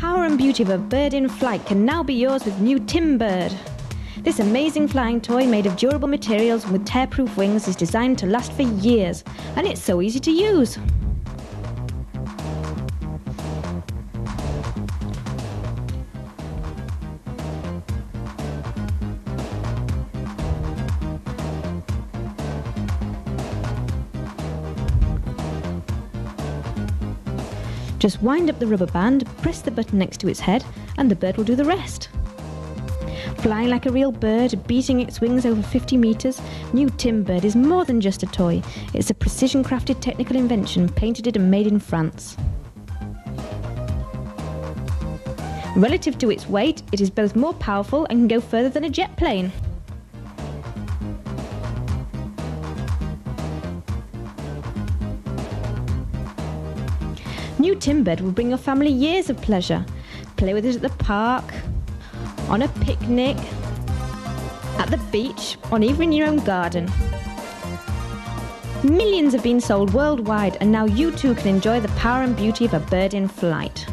power and beauty of a bird in flight can now be yours with new Timbird. This amazing flying toy made of durable materials with tear-proof wings is designed to last for years, and it's so easy to use. Just wind up the rubber band, press the button next to its head, and the bird will do the rest. Flying like a real bird, beating its wings over 50 metres, new Timbird is more than just a toy. It's a precision-crafted technical invention, patented and made in France. Relative to its weight, it is both more powerful and can go further than a jet plane. New Timbird will bring your family years of pleasure. Play with it at the park, on a picnic, at the beach, or even in your own garden. Millions have been sold worldwide, and now you too can enjoy the power and beauty of a bird in flight.